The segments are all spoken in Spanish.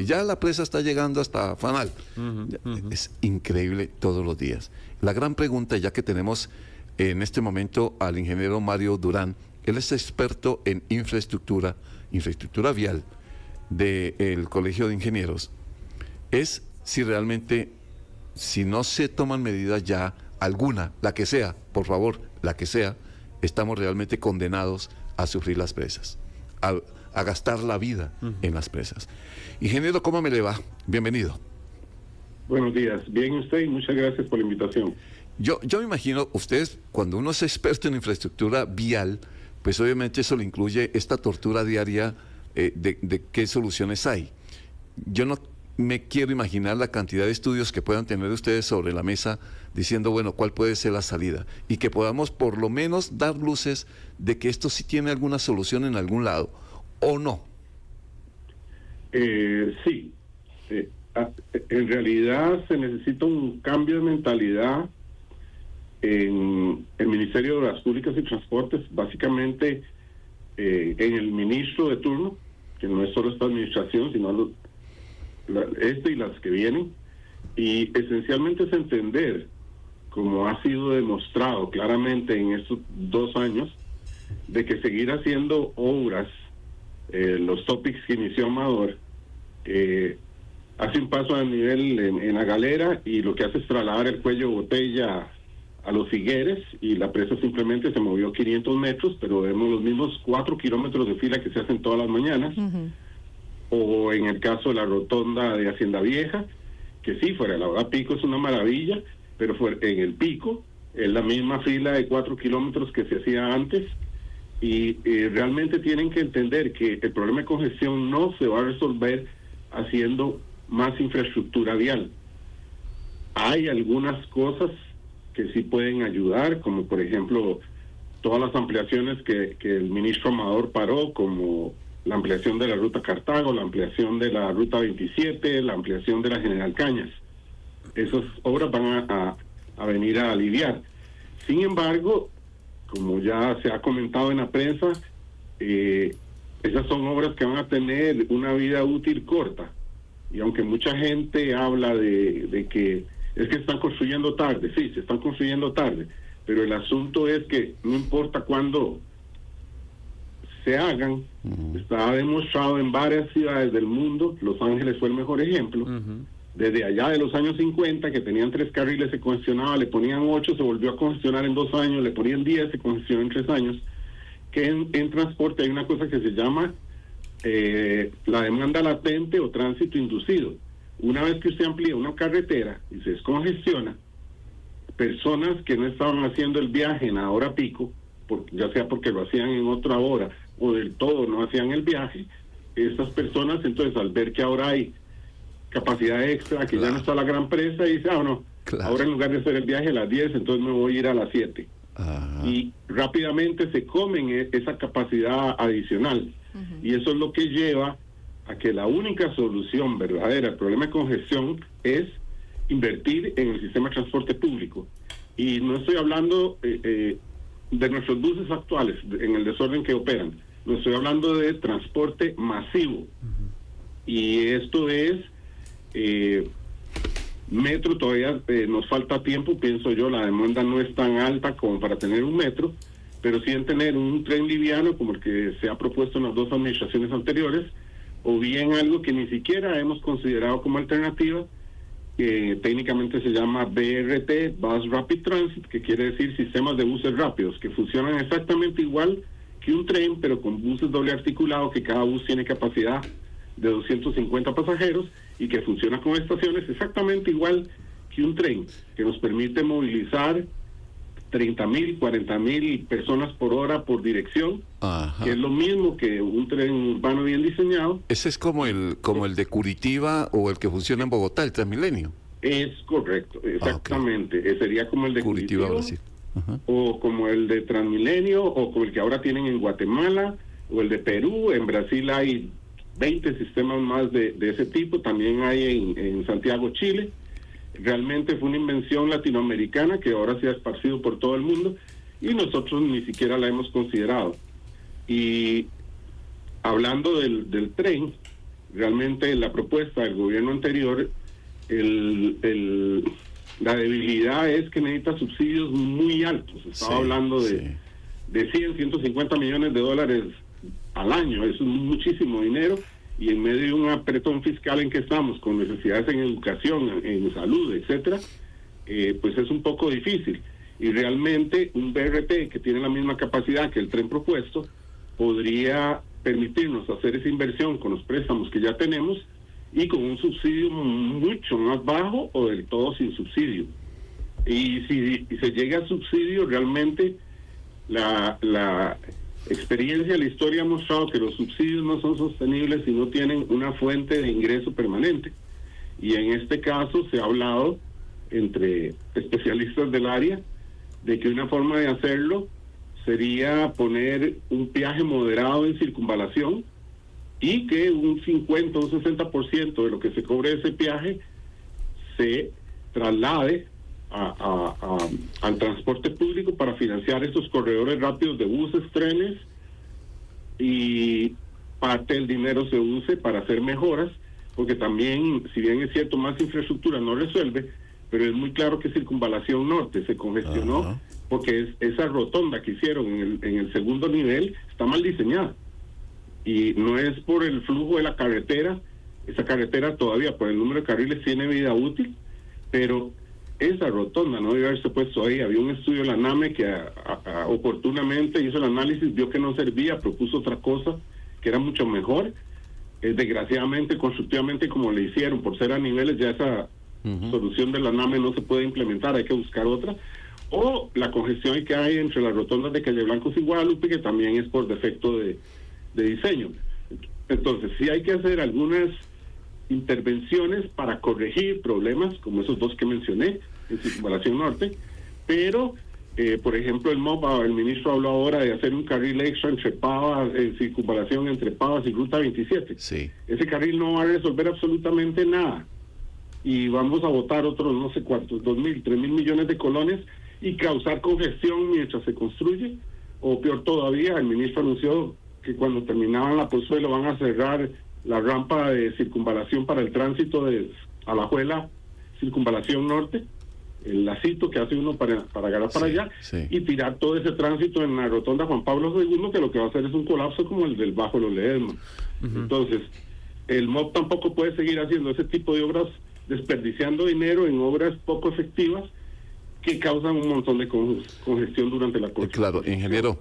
ya la presa está llegando hasta Fanal. Es increíble todos los días. La gran pregunta, ya que tenemos en este momento al ingeniero Mario Durán, él es experto en infraestructura vial del Colegio de Ingenieros, es si realmente, si no se toman medidas ya, alguna, la que sea, por favor, la que sea, estamos realmente condenados a sufrir las presas, a gastar la vida en las presas. Ingeniero, ¿cómo me le va? Bienvenido. Buenos días, bien usted y muchas gracias por la invitación. Yo me imagino, ustedes, cuando uno es experto en infraestructura vial, pues obviamente eso le incluye esta tortura diaria de qué soluciones hay. Yo no me quiero imaginar la cantidad de estudios que puedan tener ustedes sobre la mesa diciendo, bueno, cuál puede ser la salida, y que podamos por lo menos dar luces de que esto sí tiene alguna solución en algún lado, ¿o no? Sí. En realidad se necesita un cambio de mentalidad en el Ministerio de Obras Públicas y Transportes, básicamente en el ministro de turno, que no es solo esta administración, sino y las que vienen, y esencialmente es entender, como ha sido demostrado claramente en estos 2 años, de que seguir haciendo obras, los topics que inició Amador, hace un paso a nivel en la galera, y lo que hace es trasladar el cuello de botella a los Figueres, y la presa simplemente se movió 500 metros, pero vemos los mismos 4 kilómetros de fila que se hacen todas las mañanas. O en el caso de la rotonda de Hacienda Vieja, que sí, fuera la hora pico es una maravilla, pero en el pico es la misma fila de 4 kilómetros que se hacía antes, y realmente tienen que entender que el problema de congestión no se va a resolver haciendo más infraestructura vial. Hay algunas cosas que sí pueden ayudar, como por ejemplo todas las ampliaciones que el ministro Amador paró, como la ampliación de la ruta Cartago, la ampliación de la ruta 27, la ampliación de la General Cañas. Esas obras van a venir a aliviar. Sin embargo, como ya se ha comentado en la prensa, esas son obras que van a tener una vida útil corta. Y aunque mucha gente habla de que es que están construyendo tarde, sí, se están construyendo tarde, pero el asunto es que no importa cuándo se hagan, está demostrado en varias ciudades del mundo. Los Ángeles fue el mejor ejemplo. Desde allá de los años 50, que tenían 3 carriles, se congestionaba, le ponían 8, se volvió a congestionar en 2 años, le ponían 10, se congestionó en 3 años. Que en transporte hay una cosa que se llama la demanda latente o tránsito inducido. Una vez que usted amplía una carretera y se descongestiona, personas que no estaban haciendo el viaje en la hora pico, ya sea porque lo hacían en otra hora o del todo no hacían el viaje, estas personas entonces al ver que ahora hay capacidad extra, que ya no está la gran presa, y dice, no, ahora en lugar de hacer el viaje a las 10, entonces me voy a ir a las 7. Y rápidamente se comen esa capacidad adicional. Y eso es lo que lleva a que la única solución verdadera al problema de congestión es invertir en el sistema de transporte público. Y no estoy hablando de nuestros buses actuales, en el desorden que operan. No estoy hablando de transporte masivo. Y esto es metro. Todavía nos falta tiempo, pienso yo. La demanda no es tan alta como para tener un metro, pero sí en tener un tren liviano como el que se ha propuesto en las 2 administraciones anteriores, o bien algo que ni siquiera hemos considerado como alternativa, que técnicamente se llama BRT, Bus Rapid Transit, que quiere decir sistemas de buses rápidos, que funcionan exactamente igual que un tren, pero con buses doble articulado, que cada bus tiene capacidad de 250 pasajeros y que funciona con estaciones exactamente igual que un tren, que nos permite movilizar 30,000, 40,000 personas por hora por dirección, que es lo mismo que un tren urbano bien diseñado. Ese es como el de Curitiba o el que funciona en Bogotá, el Transmilenio. Es correcto, exactamente. Sería como el de Curitiba, Brasil. O como el de Transmilenio, o como el que ahora tienen en Guatemala, o el de Perú. En Brasil hay 20 sistemas más de ese tipo, también hay en Santiago, Chile. Realmente fue una invención latinoamericana que ahora se ha esparcido por todo el mundo y nosotros ni siquiera la hemos considerado. Y hablando del tren, realmente la propuesta del gobierno anterior, la debilidad es que necesita subsidios muy altos. Estaba hablando de 150 millones de dólares al año. Eso es muchísimo dinero, y en medio de un apretón fiscal en que estamos, con necesidades en educación, en salud, etcétera, pues es un poco difícil. Y realmente un BRT que tiene la misma capacidad que el tren propuesto podría permitirnos hacer esa inversión con los préstamos que ya tenemos y con un subsidio mucho más bajo o del todo sin subsidio. Y si se llega a subsidio, realmente la experiencia, la historia ha mostrado que los subsidios no son sostenibles si no tienen una fuente de ingreso permanente. Y en este caso se ha hablado entre especialistas del área de que una forma de hacerlo sería poner un peaje moderado en circunvalación y que un 50 o un 60% de lo que se cobre ese peaje se traslade al transporte público para financiar estos corredores rápidos de buses, trenes, y parte del dinero se use para hacer mejoras, porque también, si bien es cierto, más infraestructura no resuelve, pero es muy claro que Circunvalación Norte se congestionó porque esa rotonda que hicieron en el segundo nivel está mal diseñada, y no es por el flujo de la carretera. Esa carretera todavía, por el número de carriles, tiene vida útil, pero esa rotonda no debe haberse puesto ahí. Había un estudio de la NAME que oportunamente hizo el análisis, vio que no servía, propuso otra cosa que era mucho mejor. Desgraciadamente, constructivamente, como le hicieron, por ser a niveles, ya esa solución de la NAME no se puede implementar, hay que buscar otra. O la congestión que hay entre las rotondas de Calle Blancos y Guadalupe, que también es por defecto de diseño. Entonces, sí hay que hacer algunas intervenciones para corregir problemas como esos dos que mencioné en Circunvalación Norte, pero por ejemplo el MOB, el ministro habló ahora de hacer un carril extra entre Pavas, en circunvalación entre Pavas y Ruta 27. Ese carril no va a resolver absolutamente nada, y vamos a botar otros no sé cuántos, 2.000, 3.000 millones de colones y causar congestión mientras se construye. O peor todavía, el ministro anunció que cuando terminaban la Pozuelo van a cerrar la rampa de circunvalación para el tránsito de Alajuela, Circunvalación Norte, el lacito que hace uno para agarrar para allá, y tirar todo ese tránsito en la rotonda Juan Pablo II, que lo que va a hacer es un colapso como el del Bajo Los Ledesma. Entonces, el MOB tampoco puede seguir haciendo ese tipo de obras, desperdiciando dinero en obras poco efectivas que causan un montón de congestión durante la construcción. Claro, ingeniero.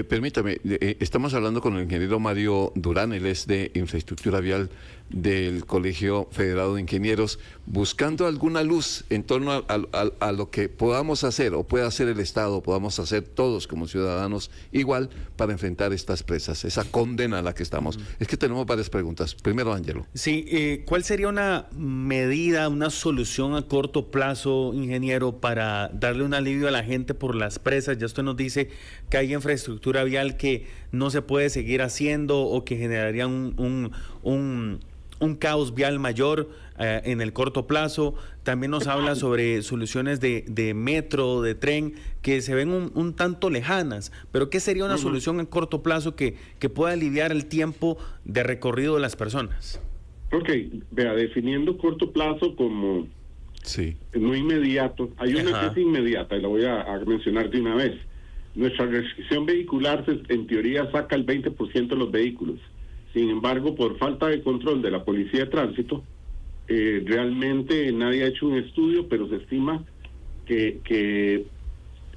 Permítame, estamos hablando con el ingeniero Mario Durán, él es de Infraestructura Vial del Colegio Federado de Ingenieros, buscando alguna luz en torno a lo que podamos hacer o pueda hacer el Estado, podamos hacer todos como ciudadanos igual para enfrentar estas presas, esa condena a la que estamos. Es que tenemos varias preguntas. Primero, Ángelo. Sí, ¿cuál sería una medida, una solución a corto plazo, ingeniero, para darle un alivio a la gente por las presas? Ya usted nos dice que hay infraestructura vial que no se puede seguir haciendo o que generaría un caos vial mayor en el corto plazo. También nos habla sobre soluciones de metro, de tren, que se ven un tanto lejanas, pero ¿qué sería una solución en corto plazo que pueda aliviar el tiempo de recorrido de las personas? Ok, vea, definiendo corto plazo como no inmediato, hay una que es inmediata y la voy a mencionar de una vez. Nuestra restricción vehicular en teoría saca el 20% de los vehículos. Sin embargo, por falta de control de la Policía de Tránsito, realmente nadie ha hecho un estudio, pero se estima que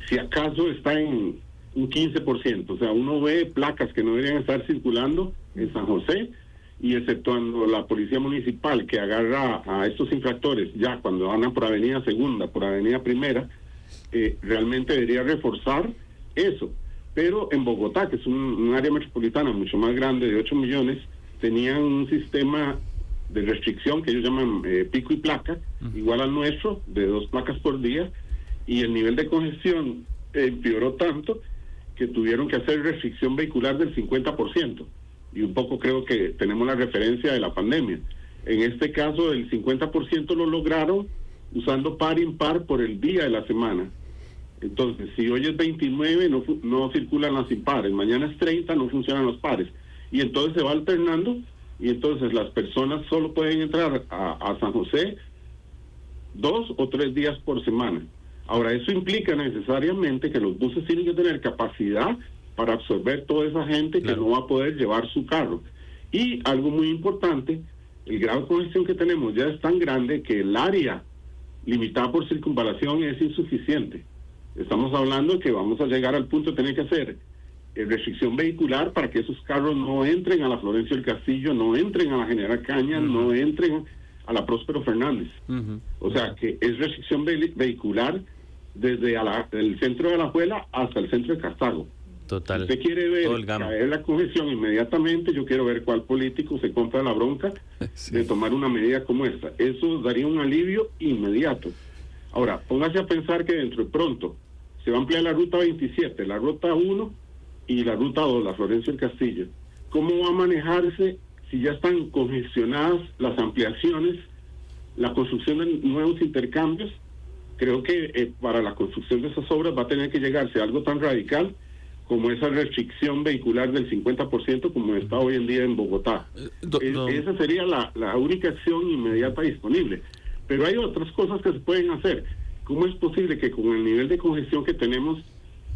si acaso está en un 15%. O sea, uno ve placas que no deberían estar circulando en San José, y exceptuando la Policía Municipal, que agarra a estos infractores ya cuando andan por Avenida Segunda, por Avenida Primera, realmente debería reforzar eso. Pero en Bogotá, que es un área metropolitana mucho más grande, de 8 millones, tenían un sistema de restricción que ellos llaman pico y placa, igual al nuestro, de 2 placas por día, y el nivel de congestión empeoró tanto que tuvieron que hacer restricción vehicular del 50%, y un poco creo que tenemos la referencia de la pandemia. En este caso, el 50% lo lograron usando par impar por el día de la semana. Entonces, si hoy es 29, no circulan las impares, mañana es 30, no funcionan los pares. Y entonces se va alternando y entonces las personas solo pueden entrar a San José 2 o 3 días por semana. Ahora, eso implica necesariamente que los buses tienen que tener capacidad para absorber toda esa gente que no va a poder llevar su carro. Y algo muy importante, el grado de congestión que tenemos ya es tan grande que el área limitada por circunvalación es insuficiente. Estamos hablando de que vamos a llegar al punto de tener que hacer restricción vehicular para que esos carros no entren a la Florencio del Castillo, no entren a la General Cañas, no entren a la Próspero Fernández. O sea, que es restricción vehicular desde el centro de Alajuela hasta el centro de Cartago. Total. Si usted quiere ver caer la congestión inmediatamente, yo quiero ver cuál político se compra la bronca de tomar una medida como esta. Eso daría un alivio inmediato. Ahora, póngase a pensar que dentro de pronto se va a ampliar la ruta 27, la ruta 1 y la ruta 2, la Florencio del Castillo. ¿Cómo va a manejarse si ya están congestionadas las ampliaciones, la construcción de nuevos intercambios? Creo que para la construcción de esas obras va a tener que llegarse a algo tan radical como esa restricción vehicular del 50% como está hoy en día en Bogotá. Esa sería la única acción inmediata disponible. Pero hay otras cosas que se pueden hacer. ¿Cómo es posible que con el nivel de congestión que tenemos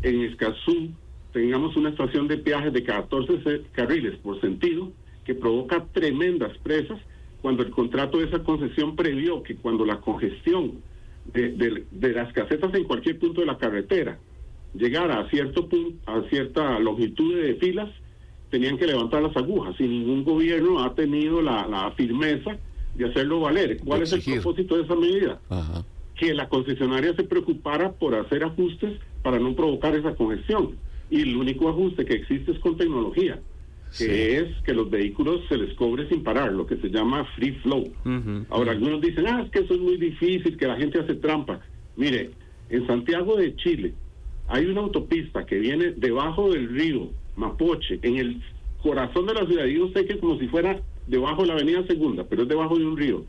en Escazú tengamos una estación de peaje de 14 carriles por sentido que provoca tremendas presas cuando el contrato de esa concesión previó que cuando la congestión de las casetas en cualquier punto de la carretera llegara a cierta longitud de filas, tenían que levantar las agujas y ningún gobierno ha tenido la firmeza de hacerlo valer? ¿Cuál es el propósito de esa medida? Que la concesionaria se preocupara por hacer ajustes para no provocar esa congestión, y el único ajuste que existe es con tecnología, que es que los vehículos se les cobre sin parar, lo que se llama free flow. Ahora algunos dicen, es que eso es muy difícil, que la gente hace trampa. Mire, en Santiago de Chile hay una autopista que viene debajo del río Mapoche, en el corazón de la ciudad. Yo sé que es como si fuera debajo de la avenida Segunda, pero es debajo de un río.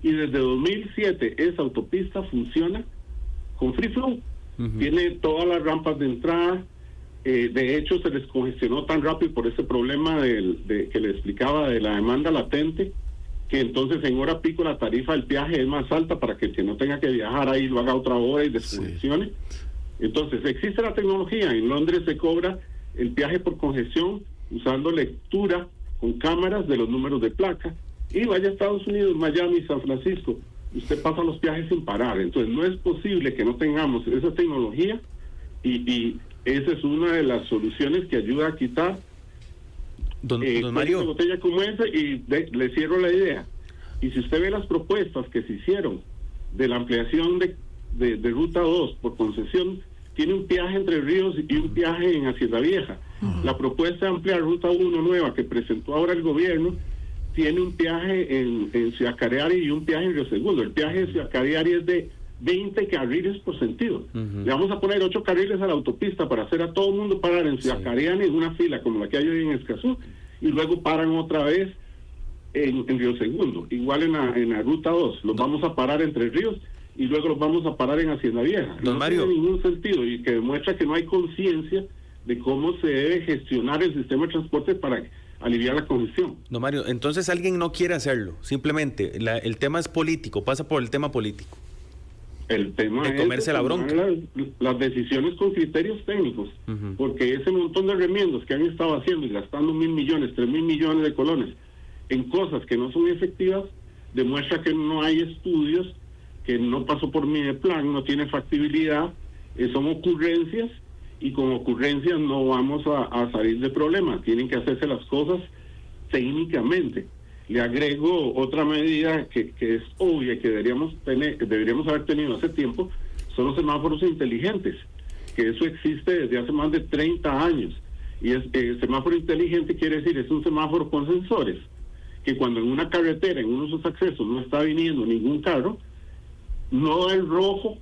Y desde 2007 esa autopista funciona con free flow. Tiene todas las rampas de entrada. De hecho, se les congestionó tan rápido por ese problema que le explicaba de la demanda latente, que entonces en hora pico la tarifa del peaje es más alta para que el que no tenga que viajar ahí lo haga otra hora y descongestione. Entonces, existe la tecnología. En Londres se cobra el peaje por congestión usando lectura con cámaras de los números de placa. Y vaya a Estados Unidos, Miami, San Francisco, usted pasa los peajes sin parar. Entonces, no es posible que no tengamos esa tecnología, y esa es una de las soluciones que ayuda a quitar don Mario, una botella como esa. Y le cierro la idea. Y si usted ve las propuestas que se hicieron de la ampliación de Ruta 2 por concesión, tiene un peaje entre Ríos y un peaje en Hacienda Vieja. La propuesta de ampliar Ruta 1 nueva que presentó ahora el gobierno tiene un peaje en Ciudad Careari y un peaje en Río Segundo. El peaje de Ciudad Careari es de 20 carriles por sentido. Le vamos a poner 8 carriles a la autopista para hacer a todo el mundo parar en Ciudad Careari en una fila como la que hay hoy en Escazú, y luego paran otra vez en Río Segundo. Igual en la Ruta 2, los vamos a parar entre Ríos y luego los vamos a parar en Hacienda Vieja. Don Mario, tiene ningún sentido, y que demuestra que no hay conciencia de cómo se debe gestionar el sistema de transporte para aliviar la congestión. Don Mario, entonces alguien no quiere hacerlo, simplemente el tema es político, pasa por el tema político. El tema de comerse la bronca. Las decisiones con criterios técnicos, porque ese montón de remiendos que han estado haciendo y gastando 1.000 millones, 3.000 millones de colones en cosas que no son efectivas, demuestra que no hay estudios, que no pasó por Mideplan, no tiene factibilidad, son ocurrencias, y con ocurrencias no vamos a salir de problemas. Tienen que hacerse las cosas técnicamente. Le agrego otra medida que es obvia, que deberíamos haber tenido hace tiempo, son los semáforos inteligentes, que eso existe desde hace más de 30 años. Y semáforo inteligente quiere decir, es un semáforo con sensores, que cuando en una carretera, en uno de sus accesos, no está viniendo ningún carro, no da el rojo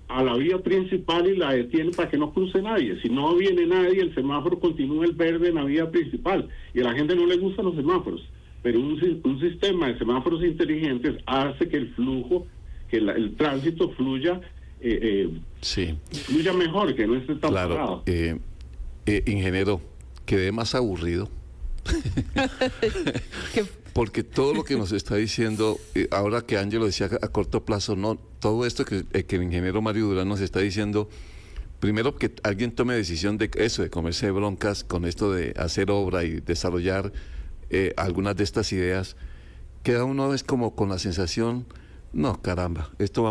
a la vía principal y la detiene para que no cruce nadie. Si no viene nadie, el semáforo continúa el verde en la vía principal, y a la gente no le gustan los semáforos. Pero un sistema de semáforos inteligentes hace que el flujo, que el tránsito fluya mejor, que no esté tan parado. Ingeniero, quedé más aburrido Porque todo lo que nos está diciendo, ahora que Ángelo decía a corto plazo, no, todo esto que el ingeniero Mario Durán nos está diciendo, primero que alguien tome decisión de eso, de comerse de broncas con esto de hacer obra y desarrollar algunas de estas ideas, queda uno es como con la sensación, no, caramba, esto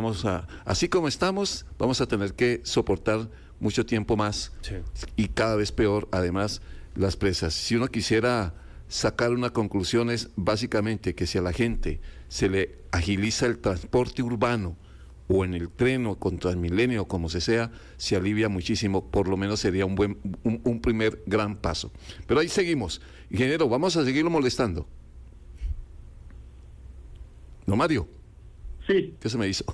así como estamos, vamos a tener que soportar mucho tiempo más, sí, y cada vez peor, además, las presas. Si uno quisiera sacar una conclusión es básicamente que si a la gente se le agiliza el transporte urbano o en el tren o con Transmilenio, como sea, se alivia muchísimo, por lo menos sería un primer gran paso. Pero ahí seguimos. Ingeniero, vamos a seguirlo molestando. ¿No, Mario? Sí. ¿Qué se me hizo?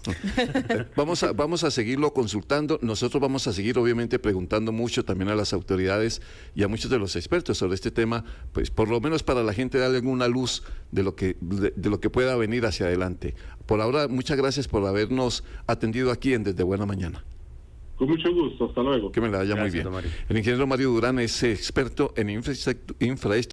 Vamos a seguirlo consultando. Nosotros vamos a seguir, obviamente, preguntando mucho también a las autoridades y a muchos de los expertos sobre este tema, pues por lo menos para la gente darle alguna luz de lo que pueda venir hacia adelante. Por ahora, muchas gracias por habernos atendido aquí en Desde Buena Mañana. Con mucho gusto. Hasta luego. Que me la vaya muy bien. Mario. El ingeniero Mario Durán es experto en infraestructura